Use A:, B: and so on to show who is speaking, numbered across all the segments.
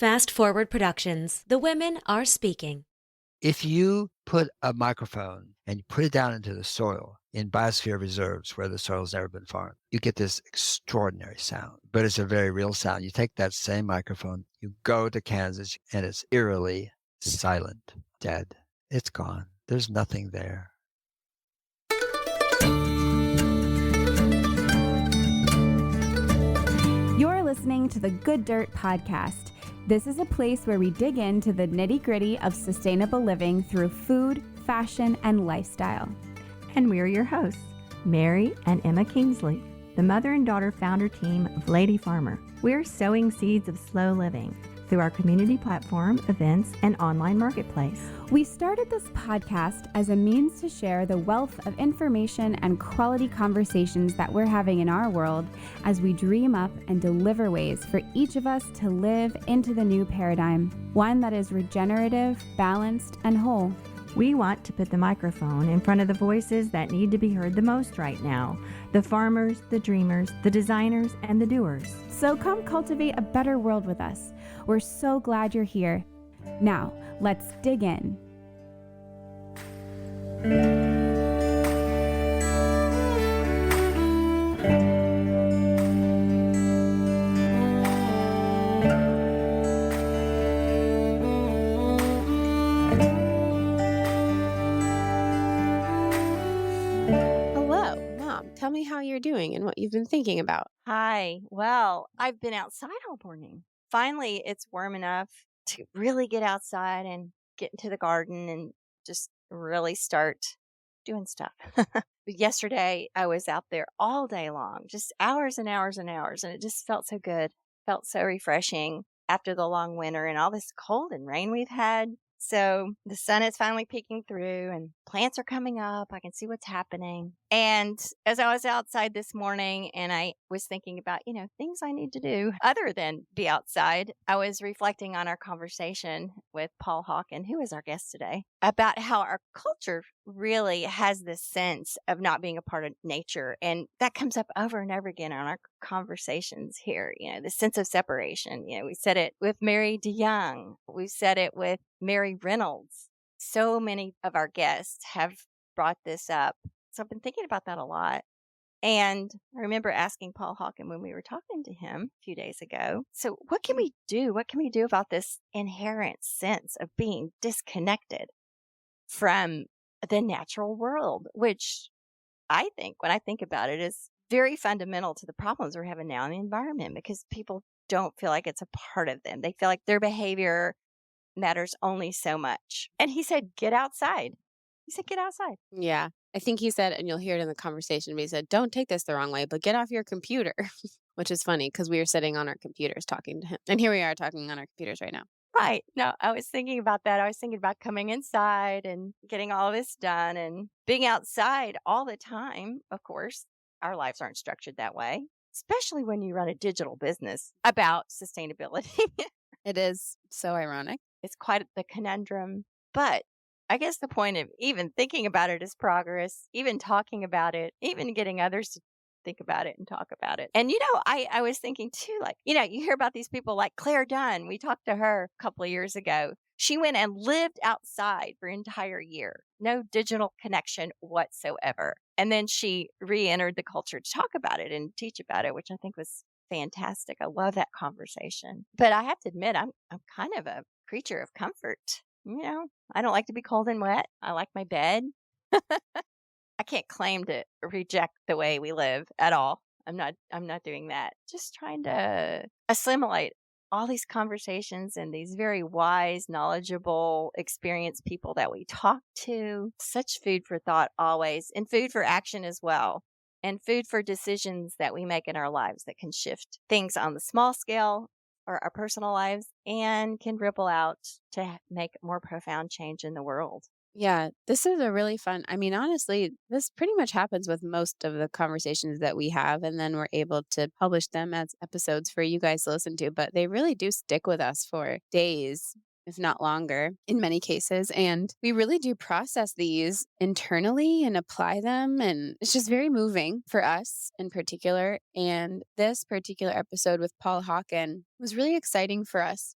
A: Fast Forward Productions. The women are speaking.
B: If you put a microphone and you put it down into the soil in biosphere reserves where the soil's never been farmed, you get this extraordinary sound, but it's a very real sound. You take that same microphone, you go to Kansas, and it's eerily silent, dead. It's gone. There's nothing there.
C: You're listening to the Good Dirt Podcast. This is a place where we dig into the nitty-gritty of sustainable living through food, fashion, and lifestyle.
D: And we're your hosts, Mary and Emma Kingsley, the mother and daughter founder team of Lady Farmer. We're sowing seeds of slow living through our community platform, events, and online marketplace.
C: We started this podcast as a means to share the wealth of information and quality conversations that we're having in our world as we dream up and deliver ways for each of us to live into the new paradigm, one that is regenerative, balanced, and whole.
D: We want to put the microphone in front of the voices that need to be heard the most right now. The farmers, the dreamers, the designers, and the doers.
C: So come cultivate a better world with us. We're so glad you're here. Now, let's dig in.
E: Tell me how you're doing and what you've been thinking about.
F: Hi. Well, I've been outside all morning. Finally, it's warm enough to really get outside and get into the garden and just really start doing stuff. Yesterday, I was out there all day long, just hours and hours and hours, and it just felt so good, felt so refreshing after the long winter and all this cold and rain we've had. So the sun is finally peeking through and plants are coming up. I can see what's happening. And as I was outside this morning and I was thinking about, things I need to do other than be outside, I was reflecting on our conversation with Paul Hawken, who is our guest today, about how our culture really has this sense of not being a part of nature. And that comes up over and over again on our conversations here, the sense of separation. We said it with Mary DeYoung. We've said it with Mary Reynolds. So many of our guests have brought this up. So I've been thinking about that a lot. And I remember asking Paul Hawken when we were talking to him a few days ago, so what can we do? What can we do about this inherent sense of being disconnected from the natural world, which I think, when I think about it, is very fundamental to the problems we're having now in the environment, because people don't feel like it's a part of them. They feel like their behavior matters only so much. And he said, get outside. He said, get outside.
E: Yeah. I think he said, and you'll hear it in the conversation, but he said, don't take this the wrong way, but get off your computer, which is funny because we were sitting on our computers talking to him. And here we are talking on our computers right now.
F: Right. No, I was thinking about that. I was thinking about coming inside and getting all this done and being outside all the time. Of course, our lives aren't structured that way, especially when you run a digital business about sustainability.
E: It is so ironic.
F: It's quite the conundrum. But I guess the point of even thinking about it is progress, even talking about it, even getting others to think about it and talk about it. And, I was thinking too, you hear about these people like Claire Dunn. We talked to her a couple of years ago. She went and lived outside for an entire year. No digital connection whatsoever. And then she re-entered the culture to talk about it and teach about it, which I think was fantastic. I love that conversation. But I have to admit, I'm kind of a creature of comfort. I don't like to be cold and wet. I like my bed. I can't claim to reject the way we live at all. I'm not doing that. Just trying to assimilate all these conversations and these very wise, knowledgeable, experienced people that we talk to. Such food for thought always, and food for action as well. And food for decisions that we make in our lives that can shift things on the small scale or our personal lives and can ripple out to make more profound change in the world.
E: Yeah, this is a really fun. Honestly, this pretty much happens with most of the conversations that we have, and then we're able to publish them as episodes for you guys to listen to. But they really do stick with us for days, if not longer, in many cases. And we really do process these internally and apply them. And it's just very moving for us in particular. And this particular episode with Paul Hawken was really exciting for us.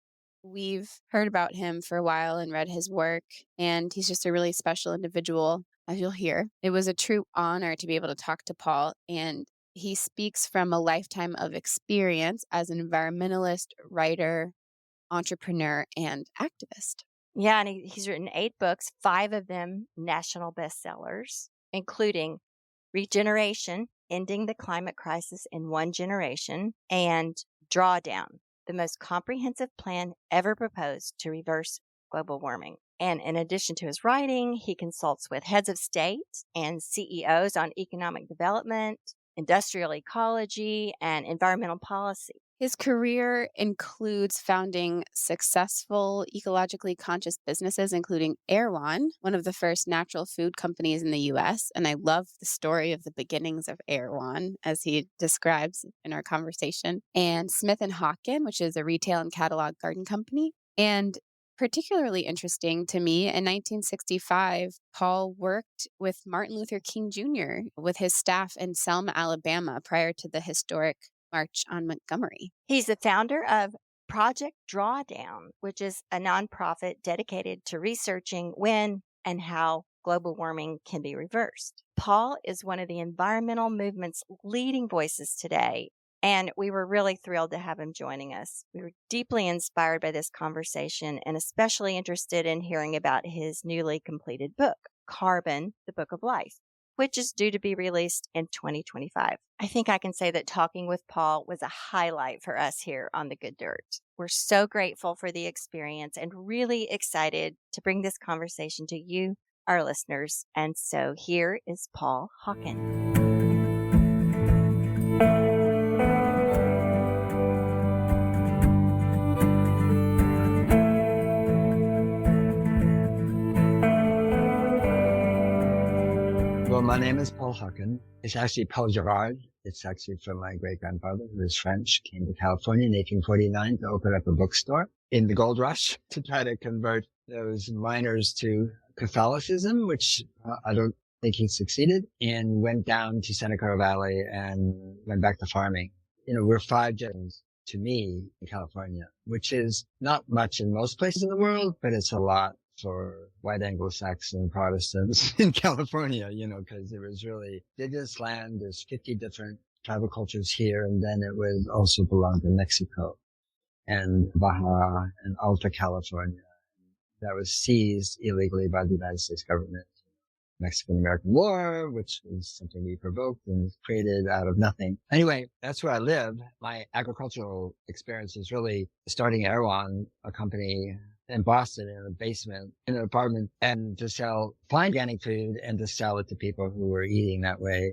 E: We've heard about him for a while and read his work, and he's just a really special individual, as you'll hear. It was a true honor to be able to talk to Paul, and he speaks from a lifetime of experience as an environmentalist, writer, entrepreneur, and activist.
F: Yeah, and he's written 8 books, 5 of them national bestsellers, including Regeneration, Ending the Climate Crisis in One Generation, and Drawdown, the most comprehensive plan ever proposed to reverse global warming. And in addition to his writing, he consults with heads of state and CEOs on economic development, industrial ecology, and environmental policy.
E: His career includes founding successful ecologically conscious businesses, including Erewhon, one of the first natural food companies in the US. And I love the story of the beginnings of Erewhon, as he describes in our conversation. And Smith & Hawken, which is a retail and catalog garden company. And particularly interesting to me, in 1965, Paul worked with Martin Luther King Jr. with his staff in Selma, Alabama, prior to the historic March on Montgomery.
F: He's the founder of Project Drawdown, which is a nonprofit dedicated to researching when and how global warming can be reversed. Paul is one of the environmental movement's leading voices today, and we were really thrilled to have him joining us. We were deeply inspired by this conversation and especially interested in hearing about his newly completed book, Carbon, the Book of Life, which is due to be released in 2025. I think I can say that talking with Paul was a highlight for us here on The Good Dirt. We're so grateful for the experience and really excited to bring this conversation to you, our listeners. And so here is Paul Hawken.
B: Well, my name is Paul Hawken. It's actually Paul Gerard. It's actually from my great-grandfather, who was French, came to California in 1849 to open up a bookstore in the gold rush to try to convert those miners to Catholicism, which I don't think he succeeded, and went down to Santa Clara Valley and went back to farming. We're 5 generations to me in California, which is not much in most places in the world, but it's a lot for white Anglo-Saxon Protestants in California, because it was really indigenous land. There's 50 different tribal cultures here, and then it would also belong to Mexico and Baja and Alta California. That was seized illegally by the United States government. Mexican-American War, which is something we provoked and created out of nothing. Anyway, that's where I live. My agricultural experience is really starting Erewhon, a company in Boston in a basement in an apartment, and to sell fine organic food and to sell it to people who were eating that way.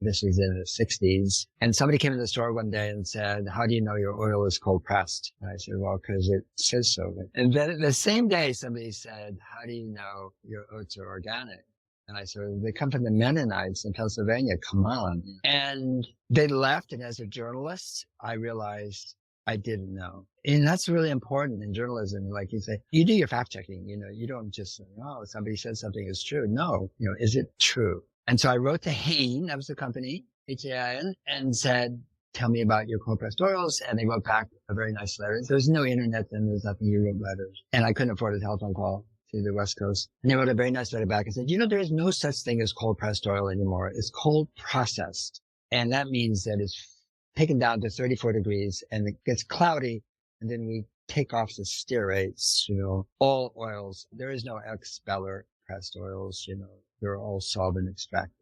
B: This was in the 60s. And somebody came in the store one day and said, "How do you know your oil is cold pressed?" And I said, "Well, because it says so." And then the same day somebody said, "How do you know your oats are organic?" And I said, "They come from the Mennonites in Pennsylvania. Come on." And they left. And as a journalist, I realized I didn't know. And that's really important in journalism. Like you say, you do your fact checking. You don't just say, "Oh, somebody said something is true." No, is it true? And so I wrote to Hain, that was the company, Hain, and said, "Tell me about your cold pressed oils." And they wrote back a very nice letter. There was no internet then. There was nothing. You wrote letters. And I couldn't afford a telephone call to the West Coast. And they wrote a very nice letter back and said, there is no such thing as cold pressed oil anymore. It's cold processed. And that means that it's taken down to 34 degrees and it gets cloudy. And then we take off the stearates, all oils. There is no expeller pressed oils, they're all solvent extracted.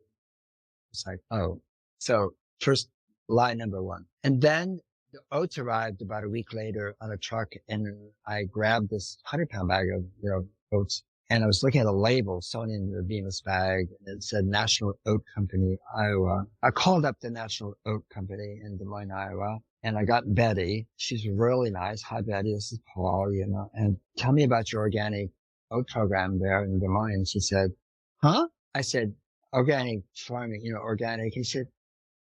B: It's like, oh, so first lie number 1. And then the oats arrived about a week later on a truck, and I grabbed this 100-pound bag of, oats, and I was looking at a label sewn into the Bemis bag, and it said National Oat Company, Iowa. I called up the National Oat Company in Des Moines, Iowa, and I got Betty. She's really nice. "Hi, Betty. This is Paul, and tell me about your organic oat program there in Des Moines." She said, "Huh?" I said, "Organic farming, organic." He said,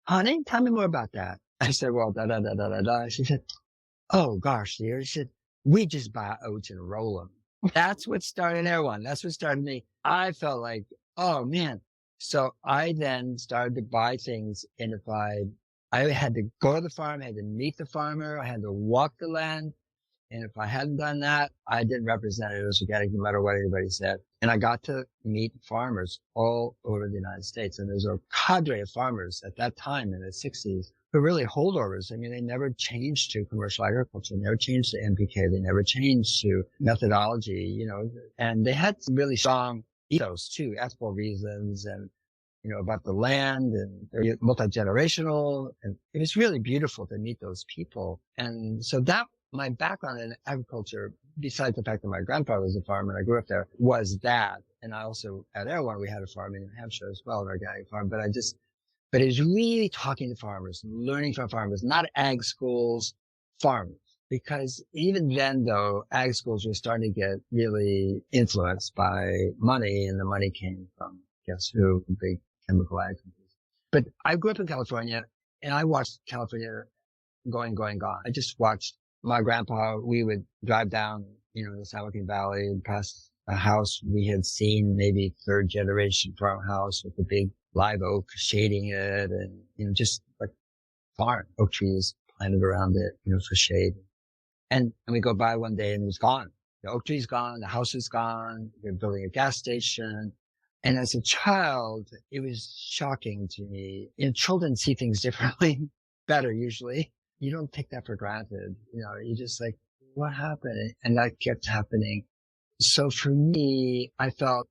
B: "Honey, tell me more about that." I said, "Well, da-da-da-da-da-da." She said, "Oh, gosh, dear." She said, "We just buy oats and roll them." That's what started Erewhon. That's what started me. I felt like, oh, man. So I then started to buy things, and I had to go to the farm, I had to meet the farmer, I had to walk the land. And if I hadn't done that, I didn't represent it as organic no matter what anybody said. And I got to meet farmers all over the United States. And there's a cadre of farmers at that time in the 60s who were really holdovers. I mean, they never changed to commercial agriculture, never changed to NPK, they never changed to methodology, and they had some really strong ethos too, ethical reasons and about the land, and they're multi-generational. And it was really beautiful to meet those people. And so that my background in agriculture, besides the fact that my grandfather was a farmer and I grew up there, was that. And I also, at Erewhon, we had a farm in New Hampshire as well, an organic farm. But it was really talking to farmers, learning from farmers, not ag schools, farmers. Because even then, though, ag schools were starting to get really influenced by money, and the money came from, guess who, big chemical ag companies. But I grew up in California, and I watched California going, gone. I just watched my grandpa. We would drive down, the San Joaquin Valley and past a house we had seen, maybe third generation farmhouse with a big live oak shading it, and just like farm oak trees planted around it, for shade. And we go by one day and it was gone. The oak tree's gone. The house is gone. They're building a gas station. And as a child, it was shocking to me. Children see things differently, better usually. You don't take that for granted. You just like, what happened? And that kept happening. So for me, I felt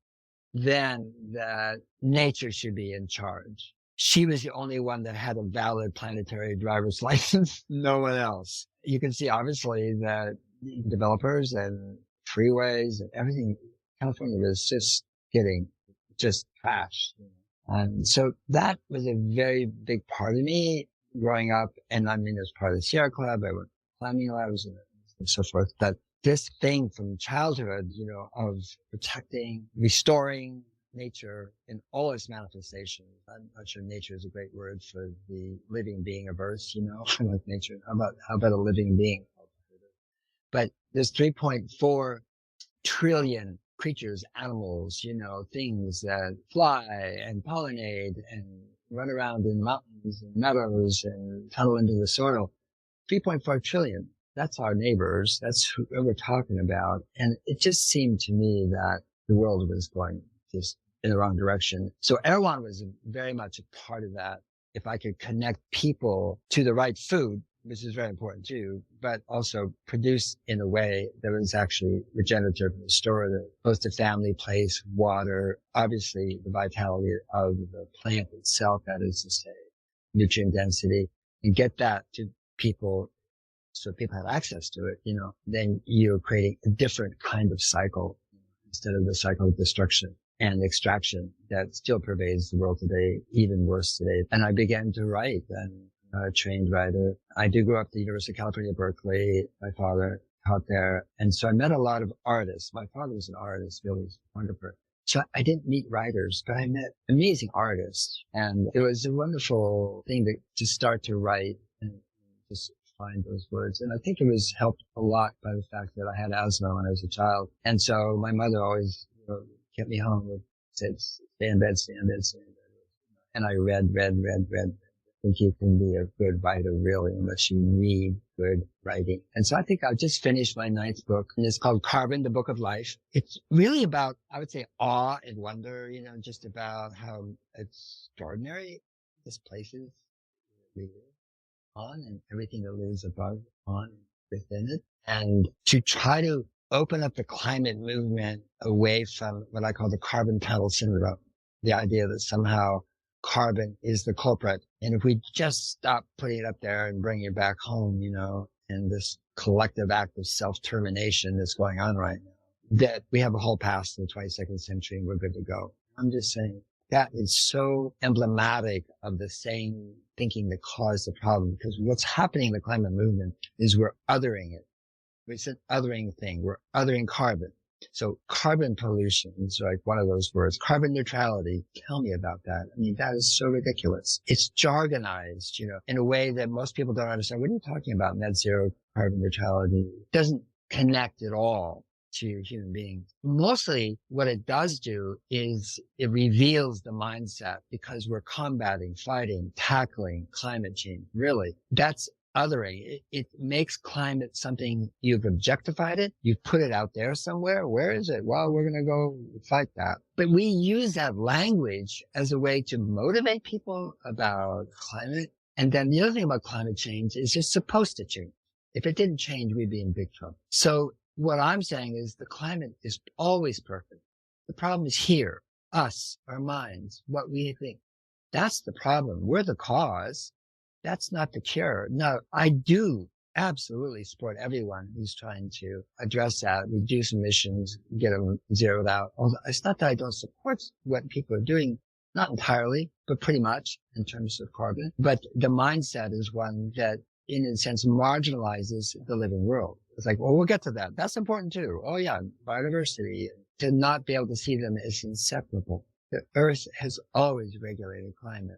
B: then that nature should be in charge. She was the only one that had a valid planetary driver's license, no one else. You can see obviously that developers and freeways and everything, California was just getting trashed. And so that was a very big part of me growing up. And as part of the Sierra Club, I went to climbing labs and so forth. That this thing from childhood, of protecting, restoring nature in all its manifestations. I'm not sure nature is a great word for the living being of Earth, I like nature. How about a living being? But there's 3.4 trillion creatures, animals, things that fly and pollinate and run around in mountains and meadows and tunnel into the soil. 3.4 trillion. That's our neighbors. That's who we're talking about. And it just seemed to me that the world was going just in the wrong direction. So Erewhon was very much a part of that. If I could connect people to the right food, which is very important too, but also produce in a way that was actually regenerative, restorative, close to family, place, water, obviously the vitality of the plant itself, that is to say, nutrient density, and get that to people so people have access to it, then you're creating a different kind of cycle instead of the cycle of destruction and extraction that still pervades the world today, even worse today. And I began to write, and a trained writer. I did grow up at the University of California, Berkeley. My father taught there. And so I met a lot of artists. My father was an artist, really wonderful. So I didn't meet writers, but I met amazing artists. And it was a wonderful thing to start to write and just find those words. And I think it was helped a lot by the fact that I had asthma when I was a child. And so my mother always kept me home with, said, stay in bed, stay in bed, stay in bed. And I read. I think you can be a good writer, really, unless you read good writing. And so I think I've just finished my 9th book, and it's called Carbon, the Book of Life. It's really about, I would say, awe and wonder, just about how extraordinary this place is we live on, and everything that lives above, on, within it. And to try to open up the climate movement away from what I call the carbon tunnel syndrome, the idea that somehow carbon is the culprit. And if we just stop putting it up there and bring it back home, and this collective act of self-termination that's going on right now, that we have a whole past in the 22nd century and we're good to go. I'm just saying that is so emblematic of the same thinking that caused the problem, because what's happening in the climate movement is we're othering it. It's an othering thing. We're othering carbon. So carbon pollution is like one of those words. Carbon neutrality. Tell me about that. That is so ridiculous. It's jargonized, in a way that most people don't understand. What are you talking about? Net zero carbon neutrality. It doesn't connect at all to human beings. Mostly what it does do is it reveals the mindset, because we're combating, fighting, tackling climate change. Really, that's othering. It makes climate something you've objectified it. You've put it out there somewhere. Where is it? Well, we're going to go fight that. But we use that language as a way to motivate people about climate. And then the other thing about climate change is it's supposed to change. If it didn't change, we'd be in big trouble. So what I'm saying is the climate is always perfect. The problem is here, us, our minds, what we think. That's the problem. We're the cause. That's not the cure. No, I do absolutely support everyone who's trying to address that, reduce emissions, get them zeroed out. Although it's not that I don't support what people are doing, not entirely, but pretty much in terms of carbon. But the mindset is one that, in a sense, marginalizes the living world. It's like, well, we'll get to that. That's important too. Oh yeah, biodiversity. To not be able to see them as inseparable. The Earth has always regulated climate.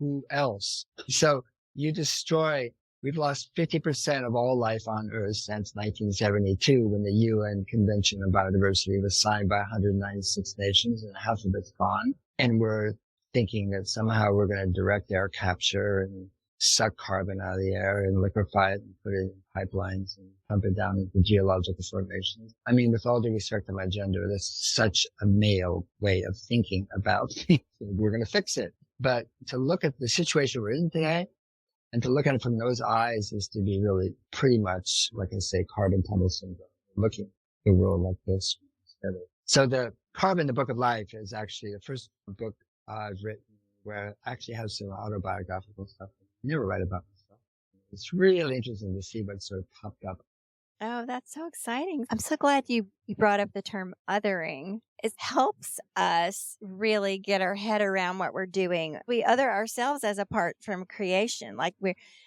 B: Who else? So we've lost 50% of all life on Earth since 1972, when the UN Convention on Biodiversity was signed by 196 nations, and half of it's gone. And we're thinking that somehow we're going to direct air capture and suck carbon out of the air and liquefy it and put it in pipelines and pump it down into geological formations. I mean, with all due respect to my gender, that's such a male way of thinking about things. We're going to fix it. But to look at the situation we're in today and to look at it from those eyes is to be really pretty much, like I say, carbon tunnel syndrome, looking at the world like this. So the Carbon, the Book of Life is actually the first book I've written where I actually have some autobiographical stuff. I never write about myself. It's really interesting to see what sort of popped up.
F: Oh, that's so exciting. I'm so glad you brought up the term othering. It helps us really get our head around what we're doing. We other ourselves as apart from creation. Like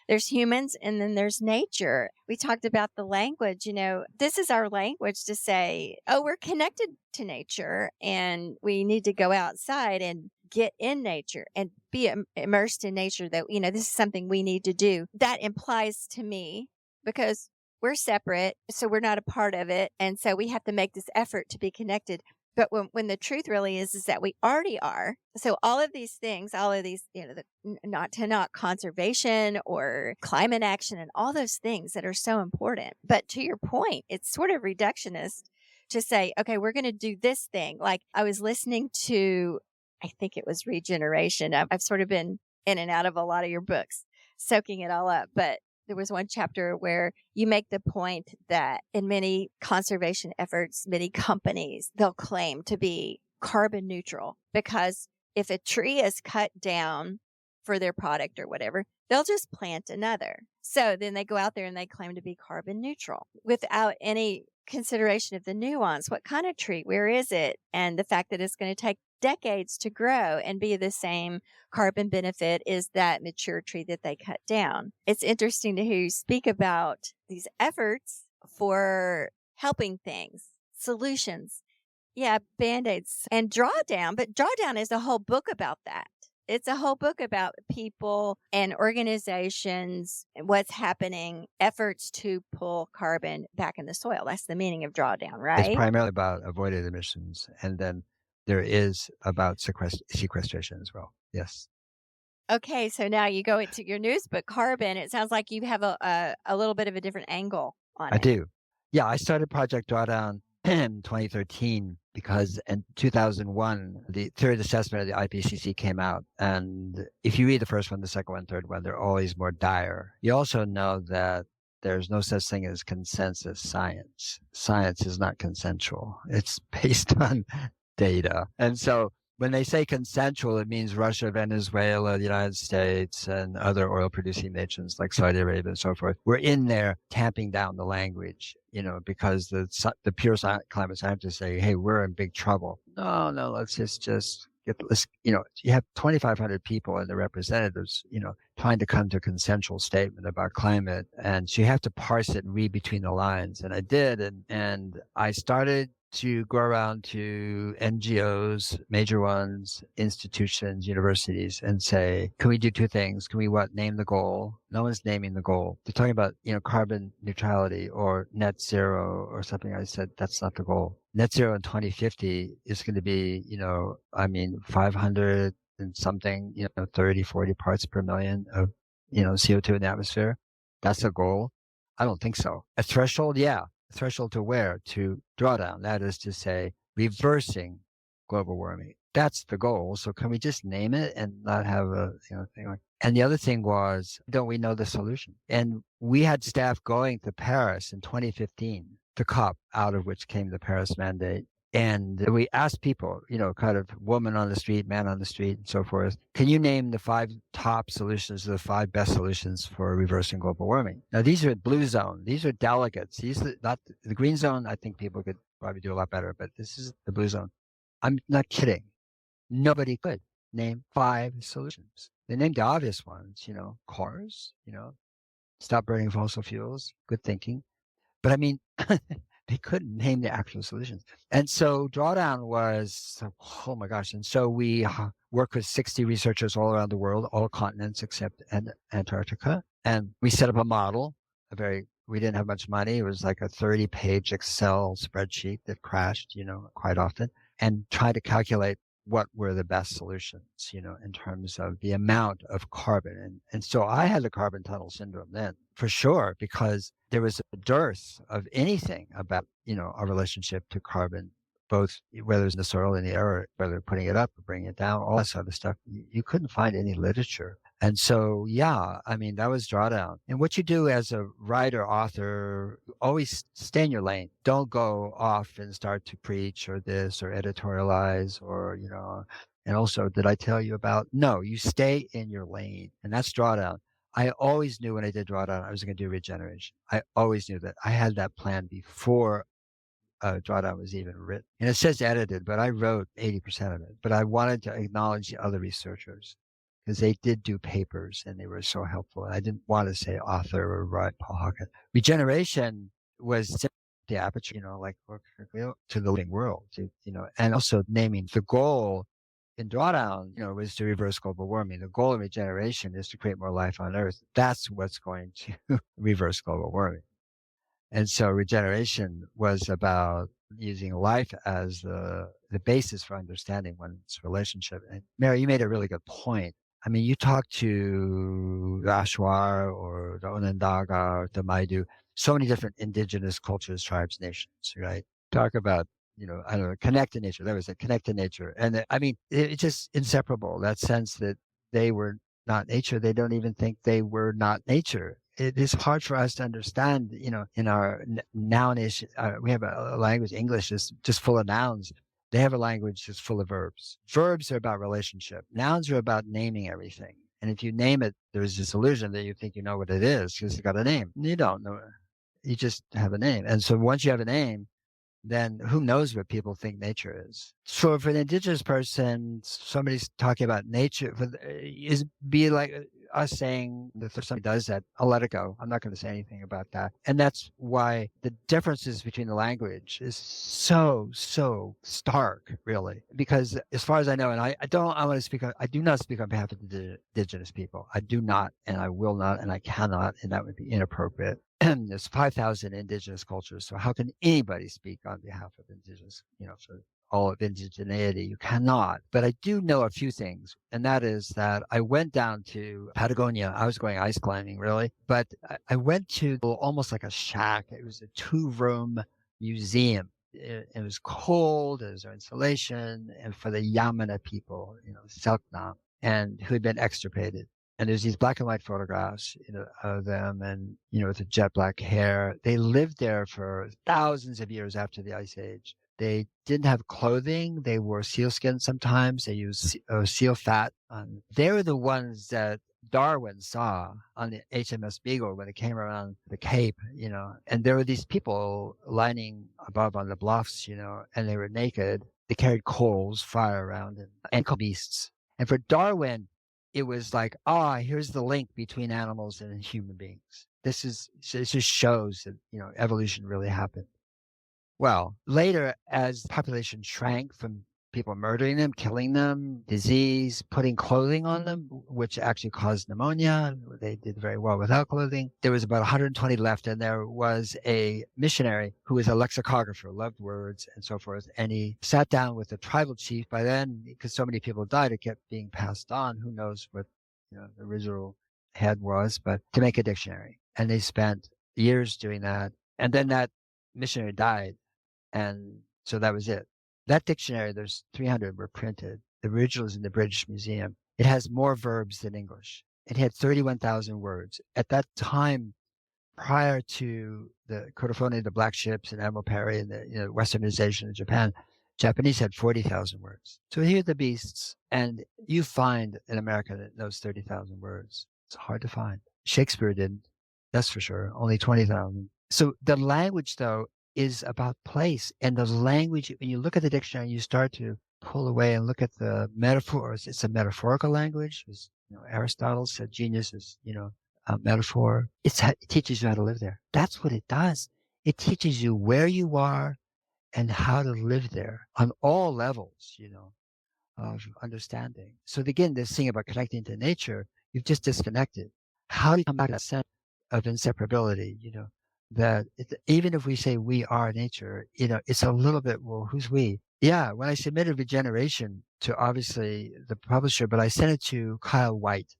F: there's humans and then there's nature. We talked about the language, this is our language to say, oh, we're connected to nature and we need to go outside and get in nature and be immersed in nature, that, this is something we need to do. That implies to me, because we're separate, so we're not a part of it. And so we have to make this effort to be connected. But when the truth really is that we already are. So all of these things, not conservation or climate action and all those things that are so important. But to your point, it's sort of reductionist to say, okay, we're going to do this thing. Like I was listening to, I think it was Regeneration. I've sort of been in and out of a lot of your books, soaking it all up. But there was one chapter where you make the point that in many conservation efforts, many companies, they'll claim to be carbon neutral because if a tree is cut down for their product or whatever, they'll just plant another. So then they go out there and they claim to be carbon neutral without any consideration of the nuance. What kind of tree? Where is it? And the fact that it's going to take decades to grow and be the same carbon benefit is that mature tree that they cut down. It's interesting to hear you speak about these efforts for helping things, solutions. Yeah, Band-Aids and drawdown, but drawdown is a whole book about that. It's a whole book about people and organizations and what's happening, efforts to pull carbon back in the soil. That's the meaning of drawdown, right?
B: It's primarily about avoided emissions. And then there is about sequestration as well. Yes.
F: Okay, so now you go into your news book, Carbon. It sounds like you have a little bit of a different angle on it.
B: I do. Yeah, I started Project Drawdown in 2013 because in 2001, the third assessment of the IPCC came out. And if you read the first one, the second one, third one, they're always more dire. You also know that there's no such thing as consensus science. Science is not consensual. It's based on data. And so when they say consensual, it means Russia, Venezuela, the United States, and other oil-producing nations like Saudi Arabia and so forth. We're in there tamping down the language, because the pure climate scientists say, hey, we're in big trouble. No, let's just get this. You have 2,500 people in the representatives, trying to come to a consensual statement about climate. And so you have to parse it and read between the lines. And I did. And I started to go around to NGOs, major ones, institutions, universities, and say, can we do two things? Can we name the goal? No one's naming the goal. They're talking about, carbon neutrality or net zero or something. I said, that's not the goal. Net zero in 2050 is going to be, 500 and something, 30, 40 parts per million of, CO2 in the atmosphere. That's a goal? I don't think so. A threshold? Yeah. A threshold to where? To drawdown. That is to say, reversing global warming. That's the goal. So can we just name it and not have a thing like? And the other thing was, don't we know the solution? And we had staff going to Paris in 2015, the COP, out of which came the Paris Mandate. And we asked people, kind of woman on the street, man on the street, and so forth, can you name the 5 top solutions, the 5 best solutions for reversing global warming? Now, these are blue zone. These are delegates. These are not the green zone. I think people could probably do a lot better, but this is the blue zone. I'm not kidding. Nobody could name 5 solutions. They named the obvious ones, cars, stop burning fossil fuels, good thinking. But I mean, they couldn't name the actual solutions. And so drawdown was, oh my gosh. And so we worked with 60 researchers all around the world, all continents except Antarctica. And we set up a model, we didn't have much money. It was like a 30-page Excel spreadsheet that crashed, quite often, and tried to calculate what were the best solutions, in terms of the amount of carbon. And so I had the carbon tunnel syndrome then, for sure, because there was a dearth of anything about, our relationship to carbon, both whether it's in the soil, in the air, or whether putting it up or bringing it down, all that sort of stuff. You couldn't find any literature. And so, yeah, I mean, that was drawdown. And what you do as a writer, author, always stay in your lane. Don't go off and start to preach or this or editorialize or, and also, did I tell you about? No, you stay in your lane. And that's drawdown. I always knew when I did drawdown, I was going to do regeneration. I always knew that. I had that plan before drawdown was even written. And it says edited, but I wrote 80% of it. But I wanted to acknowledge the other researchers because they did do papers and they were so helpful. And I didn't want to say author or write Paul Hawken. Regeneration was simply the aperture, to the living world, and also naming the goal in drawdown, was to reverse global warming. The goal of regeneration is to create more life on Earth. That's what's going to reverse global warming. And so regeneration was about using life as the basis for understanding one's relationship. And Mary, you made a really good point. I mean, you talk to the Ashwar or the Onondaga or the Maidu, so many different indigenous cultures, tribes, nations, right? Talk about, I don't know, connected nature. There was a connected nature. And I mean, it's just inseparable, that sense that they were not nature. They don't even think they were not nature. It is hard for us to understand, in our nounish, we have a language, English is just full of nouns. They have a language that's full of verbs. Verbs are about relationship. Nouns are about naming everything. And if you name it, there's this illusion that you think you know what it is because you got a name. You don't know. You just have a name. And so once you have a name, then who knows what people think nature is. So for an indigenous person, somebody's talking about nature is be like us saying that if somebody does that, I'll let it go. I'm not going to say anything about that. And that's why the differences between the language is so stark, really. Because as far as I know, and I do not speak on behalf of the indigenous people. I do not, and I will not, and I cannot, and that would be inappropriate. There's 5,000 indigenous cultures. So how can anybody speak on behalf of indigenous, for all of indigeneity? You cannot. But I do know a few things. And that is that I went down to Patagonia. I was going ice climbing, really. But I went to almost like a shack. It was a 2-room museum. It was cold. There was no insulation. And for the Yamana people, Selknam, and who had been extirpated. And there's these black and white photographs, of them and, with the jet black hair. They lived there for thousands of years after the Ice Age. They didn't have clothing. They wore sealskin sometimes. They used seal fat. They were the ones that Darwin saw on the HMS Beagle when it came around the Cape, and there were these people lining above on the bluffs, and they were naked. They carried coals, fire around, and beasts. And for Darwin, it was like, here's the link between animals and human beings. This just shows that, evolution really happened. Well, later, as the population shrank from people murdering them, killing them, disease, putting clothing on them, which actually caused pneumonia. They did very well without clothing. There was about 120 left, and there was a missionary who was a lexicographer, loved words and so forth. And he sat down with the tribal chief. By then, because so many people died, it kept being passed on. Who knows what the original head was, but to make a dictionary. And they spent years doing that. And then that missionary died. And so that was it. That dictionary, there's 300 were printed. The original is in the British Museum. It has more verbs than English. It had 31,000 words. At that time, prior to the Codophonia, the black ships and Admiral Perry and the westernization of Japan, Japanese had 40,000 words. So here are the beasts. And you find an American that knows 30,000 words. It's hard to find. Shakespeare didn't, that's for sure, only 20,000. So the language, though, is about place. And the language, when you look at the dictionary, you start to pull away and look at the metaphors. It's a metaphorical language. As, Aristotle said genius is, a metaphor. It teaches you how to live there. That's what it does. It teaches you where you are and how to live there on all levels, of understanding. So again, this thing about connecting to nature, you've just disconnected. How do you come back to that sense of inseparability, that even if we say we are nature, it's a little bit, well, who's we? Yeah, when I submitted Regeneration to obviously the publisher, but I sent it to Kyle White,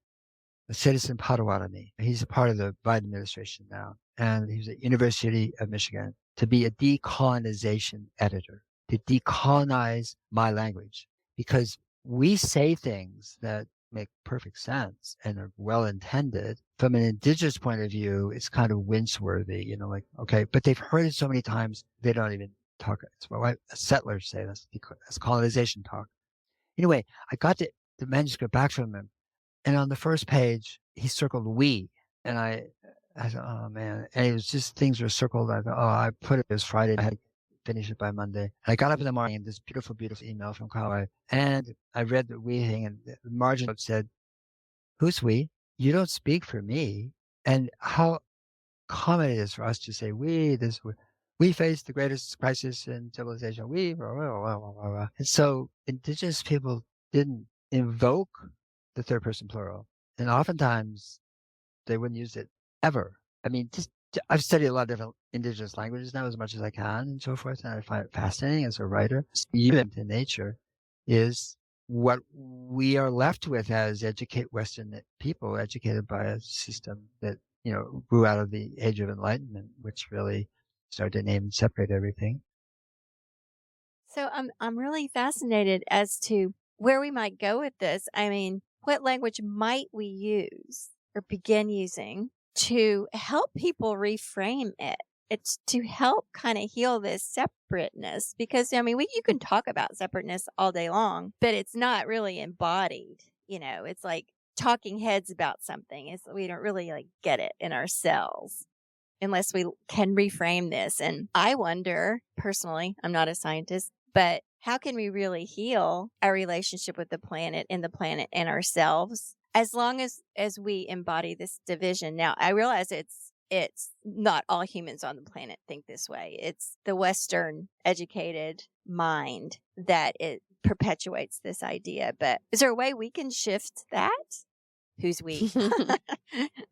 B: a citizen Potawatomi. He's a part of the Biden administration now. And he was at University of Michigan to be a decolonization editor, to decolonize my language. Because we say things that make perfect sense and are well intended. From an indigenous point of view, it's kind of wince-worthy, like, okay, but they've heard it so many times, they don't even talk. It's what settlers say, that's colonization talk. Anyway, I got the manuscript back from him. And on the first page, he circled we. And I thought, oh man. And it was just things were circled. I thought, I put it, was Friday. I had to finish it by Monday. And I got up in the morning and this beautiful, beautiful email from Kyle. And I read the we thing and the margin note said, who's we? You don't speak for me. And how common it is for us to say we face the greatest crisis in civilization. We, blah, blah, blah, blah, blah. And so indigenous people didn't invoke the third person plural. And oftentimes they wouldn't use it ever. I mean, I've studied a lot of different indigenous languages now as much as I can and so forth. And I find it fascinating as a writer. Even in nature is what we are left with as Western people educated by a system that, grew out of the Age of Enlightenment, which really started to name and separate everything.
F: So I'm really fascinated as to where we might go with this. I mean, what language might we use or begin using to help people reframe it? It's to help kind of heal this separateness because, you can talk about separateness all day long, but it's not really embodied. It's like talking heads about something. We don't really get it in ourselves unless we can reframe this. And I wonder personally, I'm not a scientist, but how can we really heal our relationship with the planet and ourselves as long as we embody this division? Now, I realize it's not all humans on the planet think this way. It's the Western educated mind that it perpetuates this idea. But is there a way we can shift that? Who's we?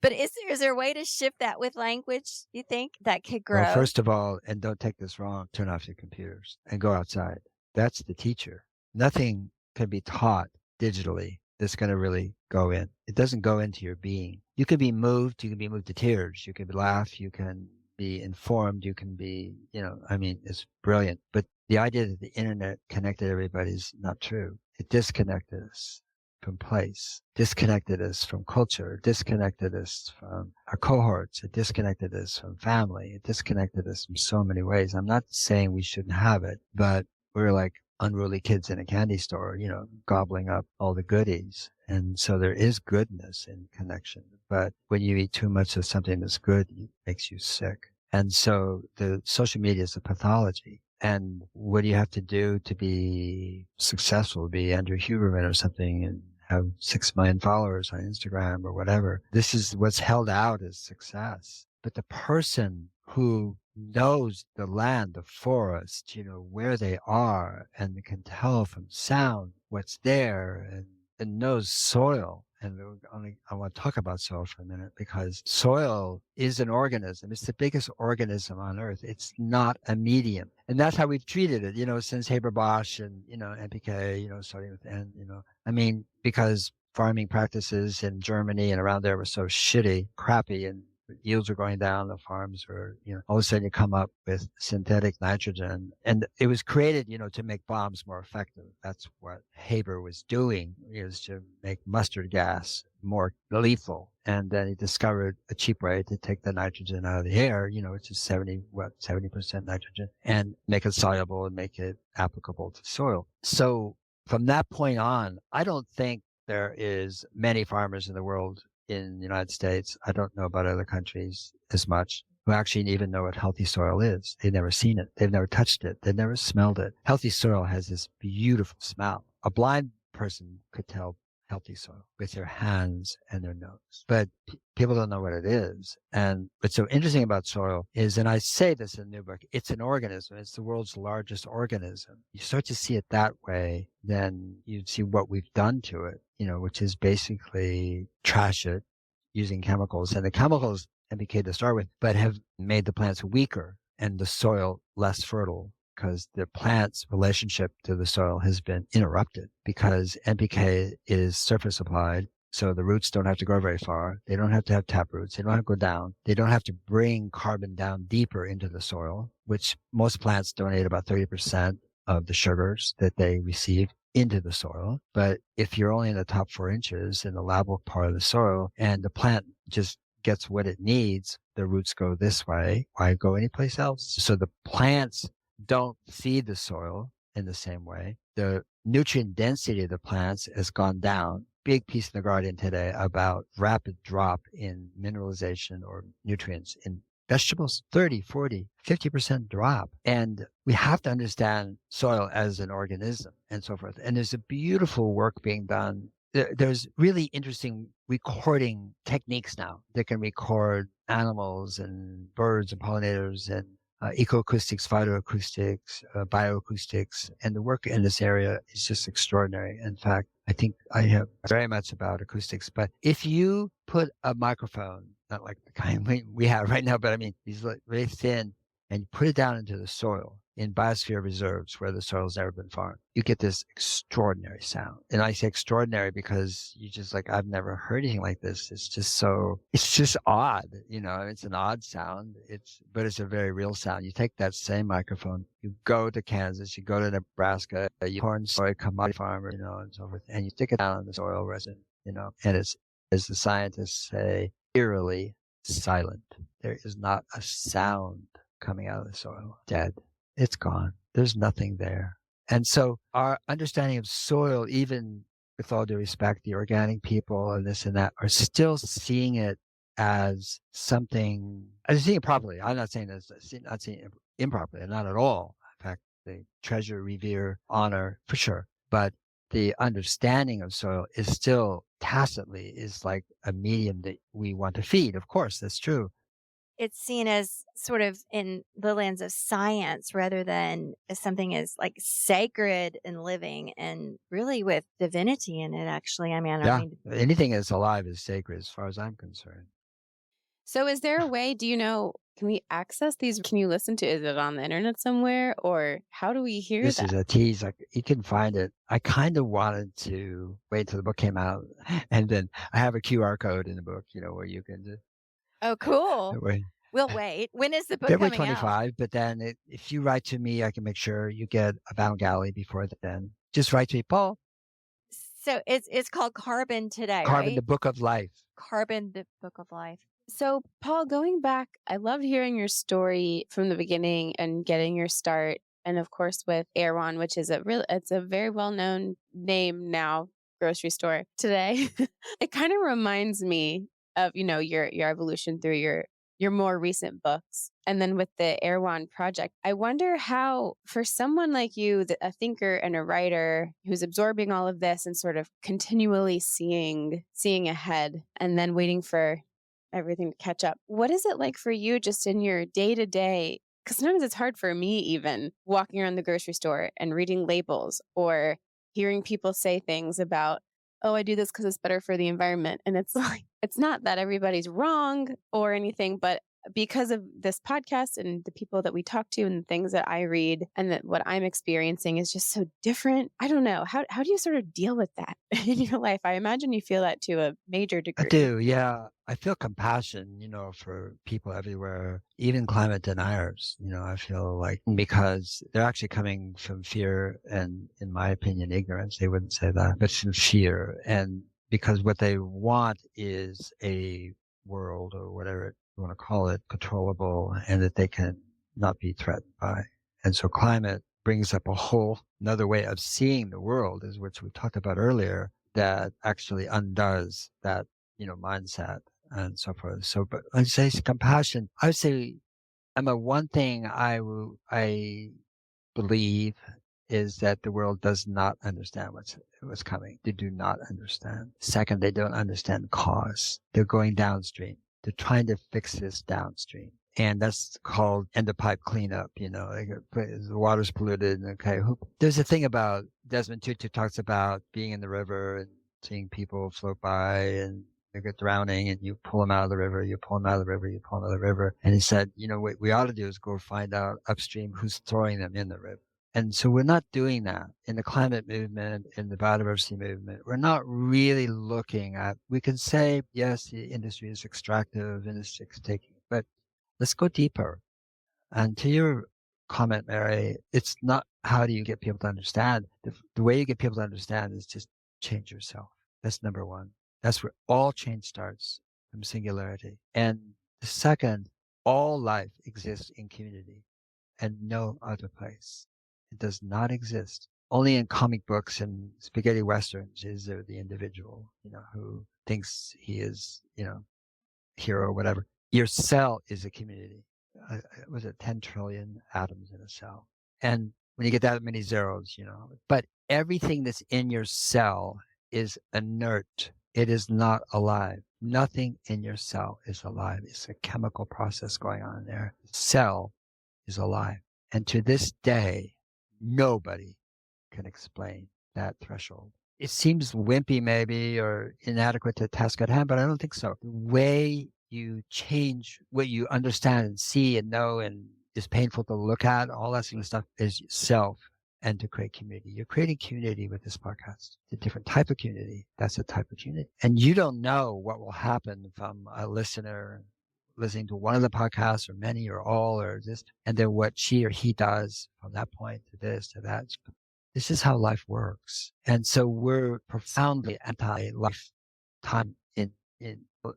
F: But is there a way to shift that with language, you think, that could grow?
B: Well, first of all, and don't take this wrong, turn off your computers and go outside. That's the teacher. Nothing can be taught digitally that's going to really go in. It doesn't go into your being. You can be moved to tears. You can laugh. You can be informed. You can be, it's brilliant. But the idea that the internet connected everybody is not true. It disconnected us from place, disconnected us from culture, disconnected us from our cohorts, it disconnected us from family, it disconnected us from so many ways. I'm not saying we shouldn't have it, but we're like unruly kids in a candy store, gobbling up all the goodies. And so there is goodness in connection. But when you eat too much of something that's good, it makes you sick. And so the social media is a pathology. And what do you have to do to be successful, be Andrew Huberman or something and have 6 million followers on Instagram or whatever? This is what's held out as success. But the person who knows the land, the forest, where they are and can tell from sound what's there and knows soil. And I want to talk about soil for a minute because soil is an organism. It's the biggest organism on earth. It's not a medium. And that's how we've treated it, since Haber-Bosch and, NPK, starting with N, because farming practices in Germany and around there were so crappy and yields are going down, the farms are, all of a sudden you come up with synthetic nitrogen. And it was created, to make bombs more effective. That's what Haber was doing, is to make mustard gas more lethal. And then he discovered a cheap way to take the nitrogen out of the air, which is 70% nitrogen, and make it soluble and make it applicable to soil. So from that point on, I don't think there is many farmers in the world, in the United States, I don't know about other countries as much, who actually even know what healthy soil is. They've never seen it. They've never touched it. They've never smelled it. Healthy soil has this beautiful smell. A blind person could tell healthy soil with their hands and their nose, but people don't know what it is. And what's so interesting about soil is, and I say this in the new book, it's an organism. It's the world's largest organism. You start to see it that way, then you'd see what we've done to it, which is basically trash it using chemicals. And the chemicals NPK to start with, but have made the plants weaker and the soil less fertile, because the plant's relationship to the soil has been interrupted, because NPK is surface applied. So the roots don't have to go very far. They don't have to have tap roots. They don't have to go down. They don't have to bring carbon down deeper into the soil, which most plants donate about 30% of the sugars that they receive into the soil. But if you're only in the top 4 inches in the labile part of the soil, and the plant just gets what it needs, the roots go this way, why go anyplace else? So the plants don't feed the soil in the same way. The nutrient density of the plants has gone down. Big piece in the Guardian today about rapid drop in mineralization or nutrients in vegetables, 30, 40, 50% drop. And we have to understand soil as an organism and so forth. And there's a beautiful work being done. There's really interesting recording techniques now that can record animals and birds and pollinators and ecoacoustics, phytoacoustics, bioacoustics, and the work in this area is just extraordinary. In fact, I think I have very much about acoustics, but if you put a microphone, not like the kind we have right now, but I mean, these very thin, and you put it down into the soil in biosphere reserves where the soil's never been farmed, you get this extraordinary sound. And I say extraordinary because you just I've never heard anything like this. It's just odd, it's an odd sound. But it's a very real sound. You take that same microphone, you go to Kansas, you go to Nebraska, you corn soy commodity farmer, and so forth, and you stick it down in the soil resin, and it's, as the scientists say, eerily silent. There is not a sound coming out of the soil. Dead. It's gone. There's nothing there. And so our understanding of soil, even with all due respect, the organic people and this and that, are still seeing it as something, I'm seeing it properly. I'm not saying this, not seeing it improperly, not at all. In fact, they treasure, revere, honor, for sure. But the understanding of soil is still tacitly is like a medium that we want to feed. Of course, that's true.
F: It's seen as sort of in the lens of science rather than as something as sacred and living and really with divinity in it, actually. I mean, I don't mean to...
B: Anything that's alive is sacred as far as I'm concerned.
E: So is there a way, can we access these? Can you listen to, is it on the internet somewhere, or how do we hear
B: this
E: that?
B: This is a tease. You can find it. I kind of wanted to wait till the book came out, and then I have a QR code in the book, where you can
F: Oh, cool.
B: wait.
F: We'll wait. When is the book
B: February
F: coming
B: 25, but then if you write to me, I can make sure you get a Bound Galley before then. Just write to me, Paul.
F: So it's called Carbon today,
B: Carbon,
F: right?
B: the Book of Life.
F: Carbon, the Book of Life.
E: So, Paul, going back, I loved hearing your story from the beginning and getting your start. And of course, with Erewhon, which is it's a very well-known name now, grocery store today. It kind of reminds me of, your evolution through your more recent books. And then with the Erewhon project, I wonder how, for someone like you, a thinker and a writer who's absorbing all of this and sort of continually seeing ahead and then waiting for everything to catch up, what is it like for you just in your day-to-day? Because sometimes it's hard for me even walking around the grocery store and reading labels or hearing people say things about, oh, I do this because it's better for the environment. And it's it's not that everybody's wrong or anything, but because of this podcast and the people that we talk to and the things that I read and that what I'm experiencing is just so different. I don't know. How do you sort of deal with that in your life? I imagine you feel that to a major
B: I
E: degree.
B: do, yeah. I feel compassion, for people everywhere, even climate deniers. I feel like because they're actually coming from fear and, in my opinion, ignorance. They wouldn't say that, but from fear. And because what they want is a world or whatever you want to call it, controllable, and that they can not be threatened by. And so climate brings up a whole another way of seeing the world, is which we talked about earlier, that actually undoes that, mindset and so forth. So, but I'd say compassion. I would say, Emma, one thing I believe is that the world does not understand what's coming. They do not understand. Second, they don't understand cause. They're going downstream. They're trying to fix this downstream. And that's called end of pipe cleanup. The water's polluted. Okay. There's a thing about Desmond Tutu talks about being in the river and seeing people float by and they get drowning and you pull them out of the river, you pull them out of the river, you pull them out of the river. And he said, what we ought to do is go find out upstream who's throwing them in the river. And so we're not doing that in the climate movement, in the biodiversity movement. We're not really looking at, we can say, yes, the industry is extractive, industry is taking, but let's go deeper. And to your comment, Mary, it's not how do you get people to understand. The way you get people to understand is just change yourself. That's number one. That's where all change starts, from singularity. And the second, all life exists in community and no other place. It does not exist. Only in comic books and spaghetti westerns is there the individual, who thinks he is, hero or whatever. Your cell is a community. Was it 10 trillion atoms in a cell? And when you get that many zeros, but everything that's in your cell is inert. It is not alive. Nothing in your cell is alive. It's a chemical process going on there. The cell is alive. And to this day, nobody can explain that threshold. It seems wimpy maybe or inadequate to the task at hand, but I don't think so. The way you change what you understand and see and know and is painful to look at, all that sort of stuff, is self and to create community. You're creating community with this podcast. It's a different type of community. That's a type of community. And you don't know what will happen from a listener listening to one of the podcasts or many or all or this, and then what she or he does from that point to this to that. This is how life works. And so we're profoundly anti-lifetime in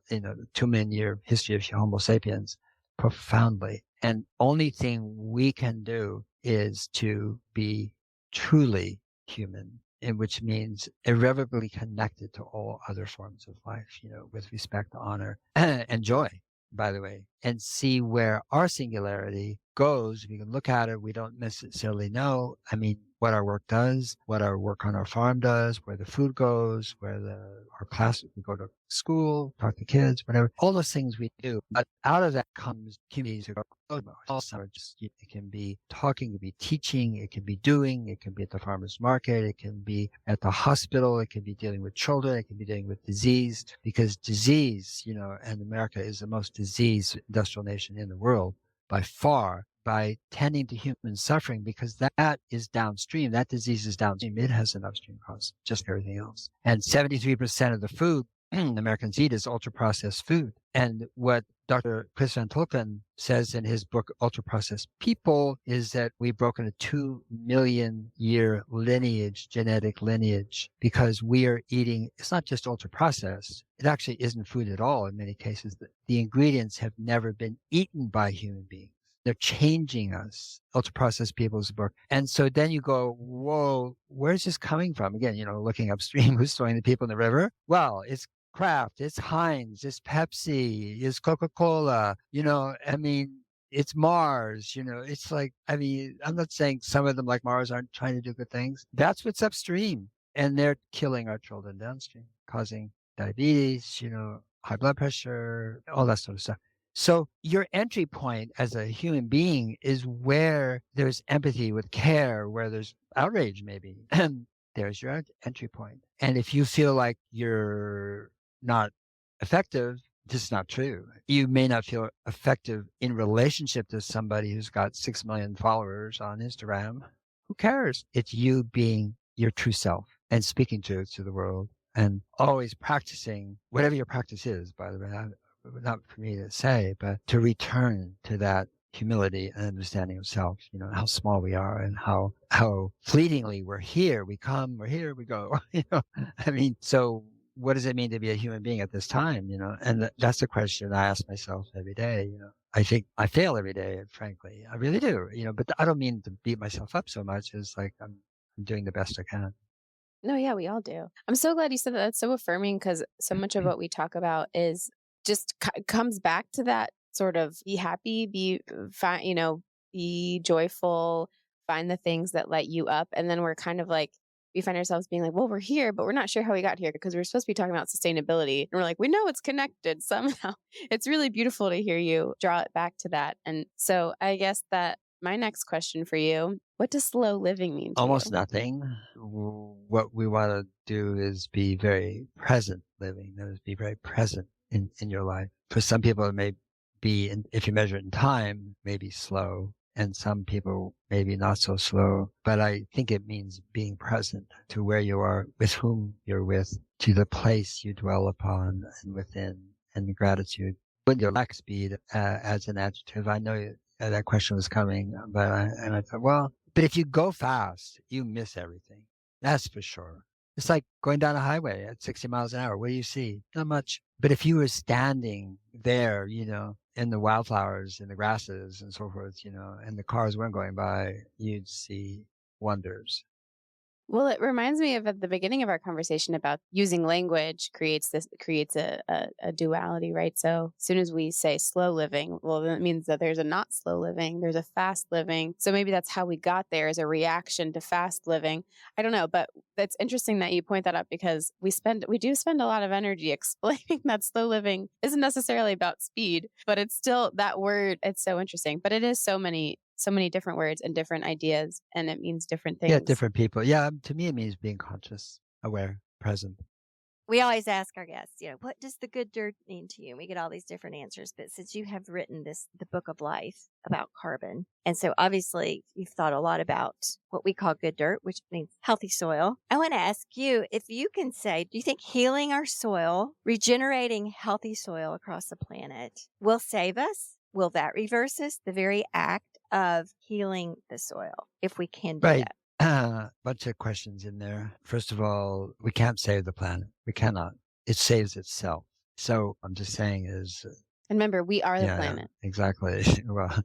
B: the 2 million year history of Homo sapiens, profoundly. And only thing we can do is to be truly human, which means irrevocably connected to all other forms of life, with respect, honor, and joy, by the way, and see where our singularity goes. We can look at it. We don't necessarily know. I mean, what our work does, what our work on our farm does, where the food goes, where our class, we go to school, talk to kids, whatever, all those things we do. But out of that comes communities who go, also just, it can be talking, it can be teaching, it can be doing, it can be at the farmer's market, it can be at the hospital, it can be dealing with children, it can be dealing with disease, because disease, and America is the most diseased industrial nation in the world by far, by tending to human suffering, because that is downstream. That disease is downstream. It has an upstream cause, just like everything else. And 73% of the food Americans eat is ultra-processed food. And what Dr. Chris Van Tulpen says in his book, Ultra-Processed People, is that we've broken a 2 million year lineage, genetic lineage, because we are eating, it's not just ultra-processed. It actually isn't food at all in many cases. The ingredients have never been eaten by human beings. They're changing us, ultra-processed people's book. And so then you go, whoa, where's this coming from? Again, looking upstream, who's throwing the people in the river? Well, it's Kraft, it's Heinz, it's Pepsi, it's Coca-Cola, it's Mars, it's like, I'm not saying some of them like Mars aren't trying to do good things. That's what's upstream. And they're killing our children downstream, causing diabetes, high blood pressure, all that sort of stuff. So your entry point as a human being is where there's empathy with care, where there's outrage maybe. There's your entry point. And if you feel like you're not effective, this is not true. You may not feel effective in relationship to somebody who's got 6 million followers on Instagram. Who cares? It's you being your true self and speaking truth to the world and always practicing whatever your practice is, by the way, not for me to say, but to return to that humility and understanding of self, how small we are and how fleetingly we're here. We come, we're here, we go, so what does it mean to be a human being at this time, and that's the question I ask myself every day. I think I fail every day, frankly. I really do, but I don't mean to beat myself up so much as like I'm doing the best I can.
E: No, yeah, we all do. I'm so glad you said that. That's so affirming because so much of what we talk about is just comes back to that sort of be happy, be fine, be joyful, find the things that light you up. And then we're kind of like, we find ourselves being like, well, we're here, but we're not sure how we got here because we're supposed to be talking about sustainability. And we're like, we know it's connected somehow. It's really beautiful to hear you draw it back to that. And so I guess that my next question for you, what does slow living mean to
B: Almost
E: you?
B: nothing. What we want to do is be very present living. That is, be very present in your life. For some people, it may be, if you measure it in time, maybe slow. And some people maybe not so slow. But I think it means being present to where you are, with whom you're with, to the place you dwell upon and within, and gratitude. When you lack speed as an adjective, I know that question was coming, but I thought, well, but if you go fast, you miss everything. That's for sure. It's like going down a highway at 60 miles an hour. What do you see? Not much. But if you were standing there, in the wildflowers, in the grasses and so forth, and the cars weren't going by, you'd see wonders.
E: Well, it reminds me of at the beginning of our conversation about using language creates a duality, right? So as soon as we say slow living, well, that means that there's a not slow living, there's a fast living. So maybe that's how we got there as a reaction to fast living. I don't know, but that's interesting that you point that up because we do spend a lot of energy explaining that slow living isn't necessarily about speed, but it's still that word. It's so interesting, but it is so many different words and different ideas, and it means different
B: Yeah,
E: things.
B: different people. Yeah, to me, it means being conscious, aware, present.
F: We always ask our guests, what does the good dirt mean to you? And we get all these different answers. But since you have written the book of life about carbon, and so obviously you've thought a lot about what we call good dirt, which means healthy soil. I want to ask you if you can say, do you think healing our soil, regenerating healthy soil across the planet will save us? Will that reverse us? The very act of healing the soil, if we can do
B: Right.
F: that.
B: Bunch of questions in there. First of all, we can't save the planet. We cannot. It saves itself. So I'm just saying is,
E: And remember, we are the
B: yeah,
E: planet.
B: exactly. Well,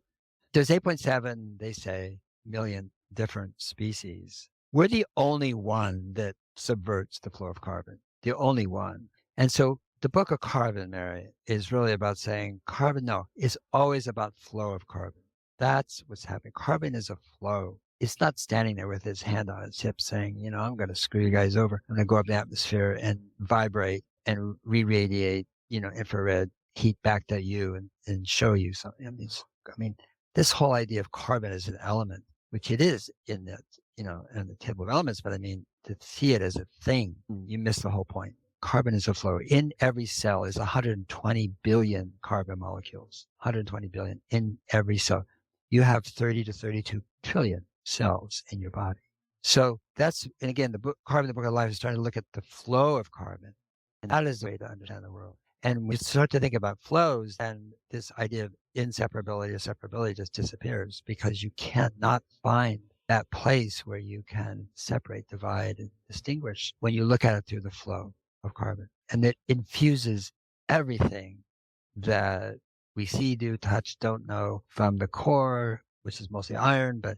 B: there's 8.7, they say, million different species. We're the only one that subverts the flow of carbon. The only one. And so the book of Carbon, Mary, is really about saying carbon, no, it's always about flow of carbon. That's what's happening. Carbon is a flow. It's not standing there with his hand on its hip saying, I'm going to screw you guys over. I'm going to go up in the atmosphere and vibrate and re-radiate, infrared heat back to you and show you something. I mean, this whole idea of carbon as an element, which it is in the, in the table of elements, but I mean, to see it as a thing, you miss the whole point. Carbon is a flow. In every cell is 120 billion carbon molecules, 120 billion in every cell. You have 30 to 32 trillion cells in your body. So that's, and again, the book of Life is trying to look at the flow of carbon. And that is the way to understand the world. And when you start to think about flows, then this idea of inseparability or separability just disappears because you cannot find that place where you can separate, divide, and distinguish when you look at it through the flow of carbon. And it infuses everything that we see, do, touch, don't know, from the core, which is mostly iron, but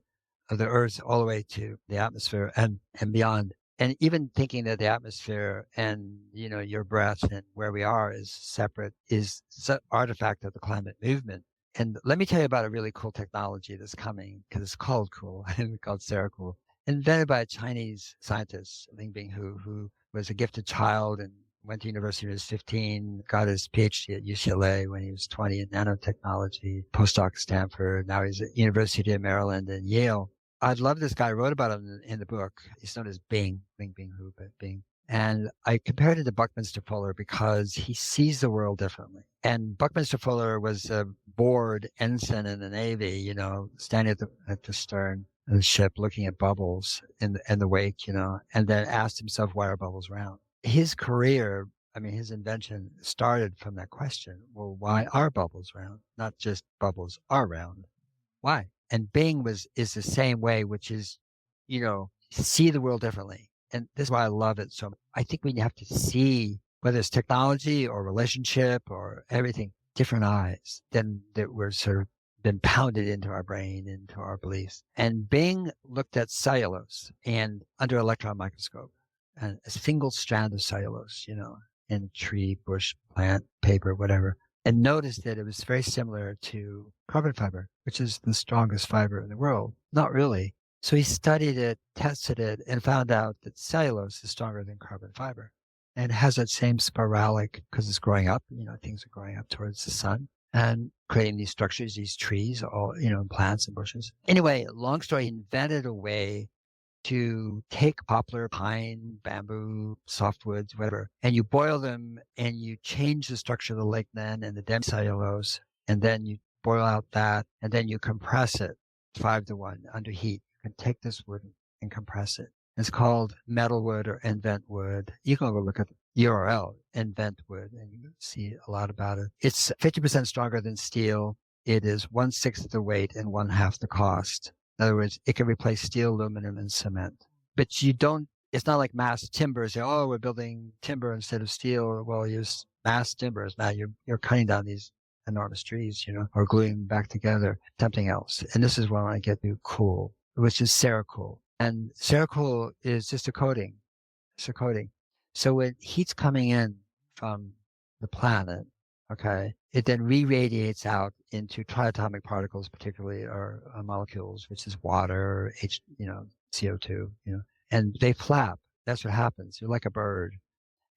B: of the earth all the way to the atmosphere and beyond. And even thinking that the atmosphere and, your breath and where we are is separate is an artifact of the climate movement. And let me tell you about a really cool technology that's coming, because it's called cool, called Sericool, invented by a Chinese scientist, Ling Binghu, who was a gifted child and went to university when he was 15, got his PhD at UCLA when he was 20 in nanotechnology, postdoc at Stanford. Now he's at University of Maryland and Yale. I love this guy. I wrote about him in the book. He's known as Bing Binghu, but Bing. And I compared it to Buckminster Fuller because he sees the world differently. And Buckminster Fuller was a bored ensign in the Navy, standing at the stern of the ship looking at bubbles in the wake, and then asked himself, why are bubbles round? His career, his invention started from that question. Well, why are bubbles round? Not just bubbles are round. Why? And Bing is the same way, which is, see the world differently. And this is why I love it so much. I think we have to see, whether it's technology or relationship or everything, different eyes than that we're sort of been pounded into our brain, into our beliefs. And Bing looked at cellulose and under electron microscope, and a single strand of cellulose, in a tree, bush, plant, paper, whatever, and noticed that it was very similar to carbon fiber, which is the strongest fiber in the world. Not really. So he studied it, tested it, and found out that cellulose is stronger than carbon fiber. And it has that same spiralic, because it's growing up, things are growing up towards the sun and creating these structures, these trees, all, plants and bushes. Anyway, long story, he invented a way to take poplar, pine, bamboo, softwoods, whatever, and you boil them and you change the structure of the lignin and the demicellulose, and then you boil out that, and then you compress it 5-to-1 under heat. You can take this wood and compress it. It's called metalwood or invent wood. You can go look at the URL, invent wood, and you can see a lot about it. It's 50% stronger than steel. It is 1/6 the weight and 1/2 the cost. In other words, it can replace steel, aluminum, and cement. But it's not like mass timber. Say, oh, we're building timber instead of steel. Well, use mass timbers. Now you're cutting down these enormous trees, or gluing them back together, something else. And this is when I get to cool, which is Cerakool. And Cerakool is just a coating. It's a coating. So when heat's coming in from the planet, okay, it then re-radiates out into triatomic particles, particularly, or molecules, which is water, CO2, and they flap. That's what happens. You're like a bird.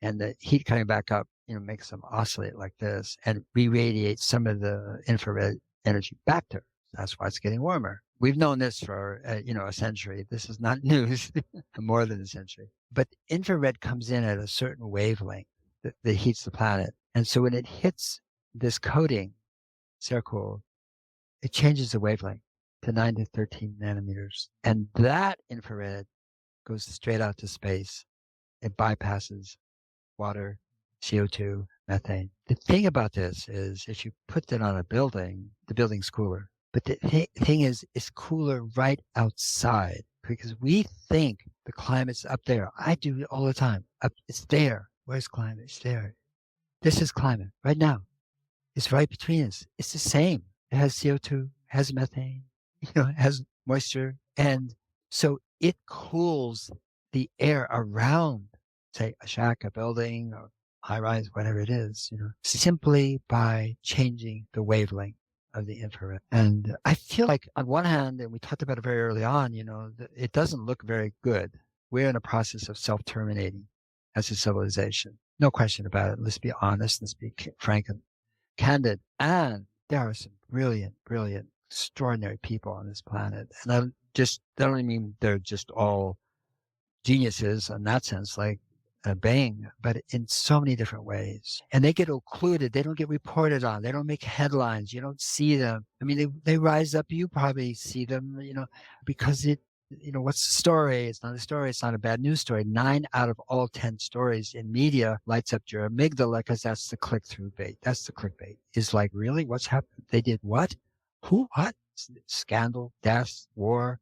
B: And the heat coming back up, makes them oscillate like this and re-radiate some of the infrared energy back to Earth. That's why it's getting warmer. We've known this for, a century. This is not news, more than a century. But infrared comes in at a certain wavelength that heats the planet. And so when it hits this coating, Cerakool, it changes the wavelength to 9 to 13 nanometers. And that infrared goes straight out to space. It bypasses water, CO2, methane. The thing about this is if you put that on a building, the building's cooler. But the thing is, it's cooler right outside because we think the climate's up there. I do it all the time. It's there. Where's climate? It's there. This is climate right now. It's right between us. It's the same. It has CO2, has methane, it has moisture. And so it cools the air around, say, a shack, a building, or high rise, whatever it is, simply by changing the wavelength of the infrared. And I feel like on one hand, and we talked about it very early on, it doesn't look very good. We're in a process of self-terminating as a civilization. No question about it. Let's be honest. Let's be frank and candid. And there are some brilliant, extraordinary people on this planet. And I don't mean they're just all geniuses in that sense, like Bing, but in so many different ways. And they get occluded. They don't get reported on. They don't make headlines. You don't see them. They rise up. You probably see them, because what's the story? It's not a story. It's not a bad news story. 9 out of all 10 stories in media lights up your amygdala because that's the click-through bait. That's the clickbait. It's like, really? What's happened? They did what? Who? What? Scandal, death, war.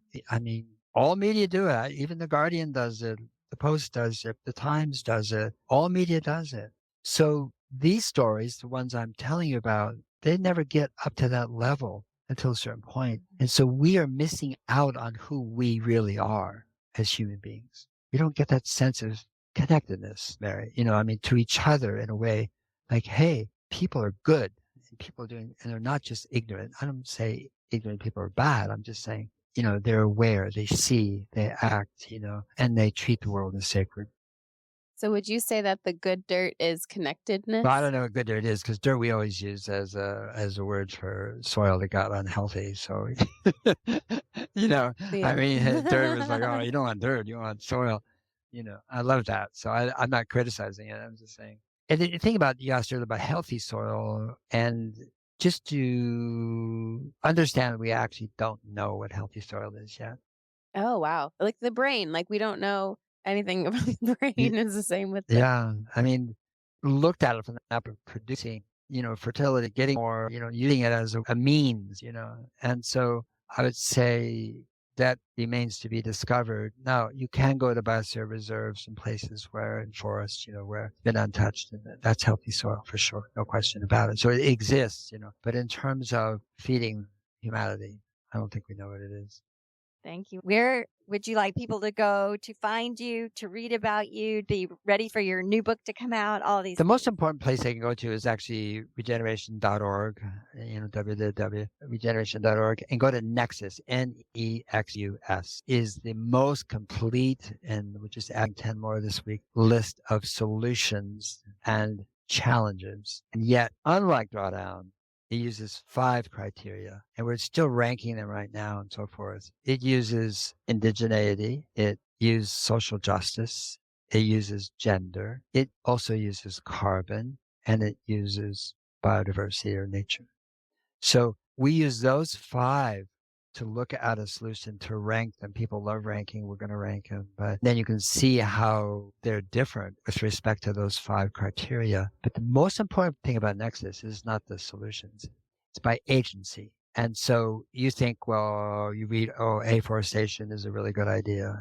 B: All media do it. Even The Guardian does it. The Post does it. The Times does it. All media does it. So these stories, the ones I'm telling you about, they never get up to that level until a certain point. And so we are missing out on who we really are as human beings. We don't get that sense of connectedness, Mary, to each other in a way like, hey, people are good. And people are doing, and they're not just ignorant. I don't say ignorant people are bad. I'm just saying, they're aware, they see, they act, and they treat the world as sacred.
E: So would you say that the good dirt is connectedness?
B: Well, I don't know what good dirt is because dirt we always use as a word for soil that got unhealthy. So,
E: Yeah.
B: dirt was like, oh, you don't want dirt, you want soil. I love that. So I'm not criticizing it. I'm just saying. And the thing about, you asked earlier about healthy soil, and just to understand, we actually don't know what healthy soil is yet.
E: Oh, wow. Like the brain, like we don't know anything about the brain is the same with the
B: Yeah. I mean, looked at it from the app of producing, fertility, getting more, using it as a means, and so I would say that remains to be discovered. Now, you can go to biosphere reserves and places where, in forests, where it's been untouched, and that's healthy soil for sure. No question about it. So it exists, but in terms of feeding humanity, I don't think we know what it is.
F: Thank you. Where would you like people to go to find you, to read about you, be ready for your new book to come out? All these.
B: The most important place they can go to is actually regeneration.org, www.regeneration.org, and go to NEXUS, NEXUS, is the most complete, and we're just adding 10 more this week, list of solutions and challenges. And yet, unlike Drawdown, it uses 5 criteria, and we're still ranking them right now and so forth. It uses indigeneity. It uses social justice. It uses gender. It also uses carbon, and it uses biodiversity or nature. So we use those 5 to look at a solution, to rank them. People love ranking. We're going to rank them. But then you can see how they're different with respect to those 5 criteria. But the most important thing about Nexus is not the solutions. It's by agency. And so you think, well, you read, afforestation is a really good idea.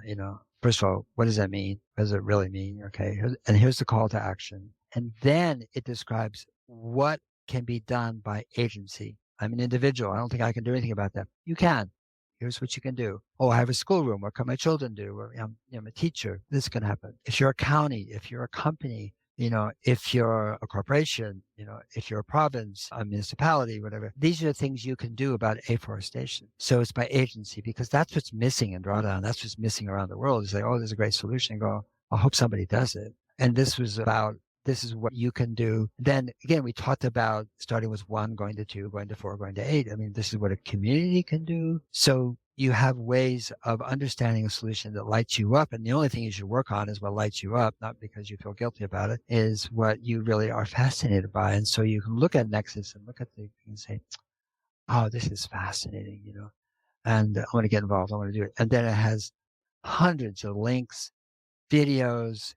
B: First of all, what does that mean? What does it really mean? Okay. And here's the call to action. And then it describes what can be done by agency. I'm an individual. I don't think I can do anything about that. You can. Here's what you can do. Oh, I have a schoolroom. What can my children do? I'm a teacher. This can happen. If you're a county, if you're a company, if you're a corporation, if you're a province, a municipality, whatever, these are the things you can do about afforestation. So it's by agency, because that's what's missing in Drawdown. That's what's missing around the world. Is like, there's a great solution. Go, I hope somebody does it. And this was about, this is what you can do. Then again, we talked about starting with 1, going to 2, going to 4, going to 8. I mean, this is what a community can do. So you have ways of understanding a solution that lights you up. And the only thing you should work on is what lights you up, not because you feel guilty about it, is what you really are fascinated by. And so you can look at Nexus and look at the thing and say, oh, this is fascinating, and I want to get involved. I want to do it. And then it has hundreds of links, videos,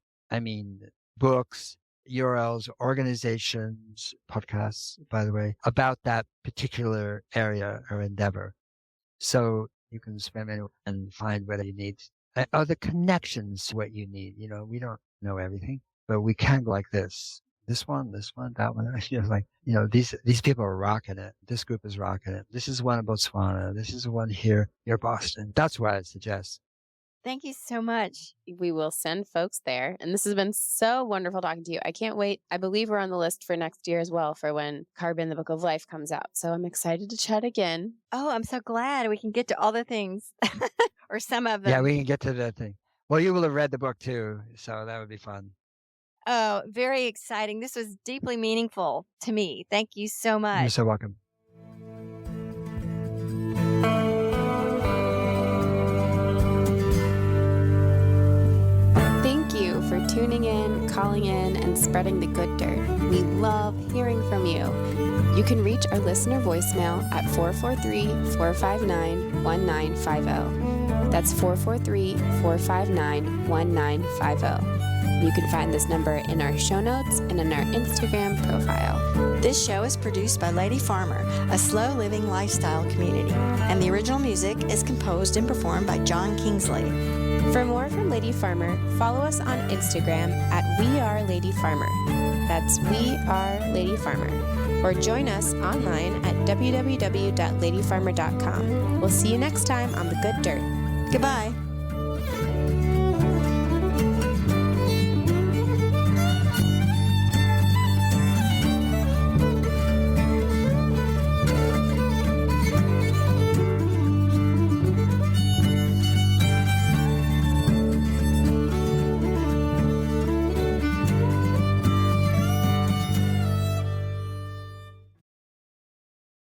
B: books, URLs, organizations, podcasts, by the way, about that particular area or endeavor. So you can spend and find whether you need other connections to what you need. We don't know everything, but we can go like this. This one, that one. These people are rocking it. This group is rocking it. This is one in Botswana. This is one here near Boston. That's what I suggest.
F: Thank you so much.
E: We will send folks there. And this has been so wonderful talking to you. I can't wait. I believe we're on the list for next year as well, for when Carbon, the Book of Life comes out. So I'm excited to chat again.
F: Oh, I'm so glad we can get to all the things or some of them.
B: Yeah, we can get to that thing. Well, you will have read the book too, so that would be fun.
F: Oh, very exciting. This was deeply meaningful to me. Thank you so much.
B: You're so welcome.
E: For tuning in, calling in, and spreading the good dirt. We love hearing from you. You can reach our listener voicemail at 443-459-1950. That's 443-459-1950. You can find this number in our show notes and in our Instagram profile.
G: This show is produced by Lady Farmer, a slow living lifestyle community, and the original music is composed and performed by John Kingsley.
E: For more from Lady Farmer, follow us on Instagram at WeAreLadyFarmer. That's WeAreLadyFarmer. Or join us online at www.ladyfarmer.com. We'll see you next time on The Good Dirt.
G: Goodbye.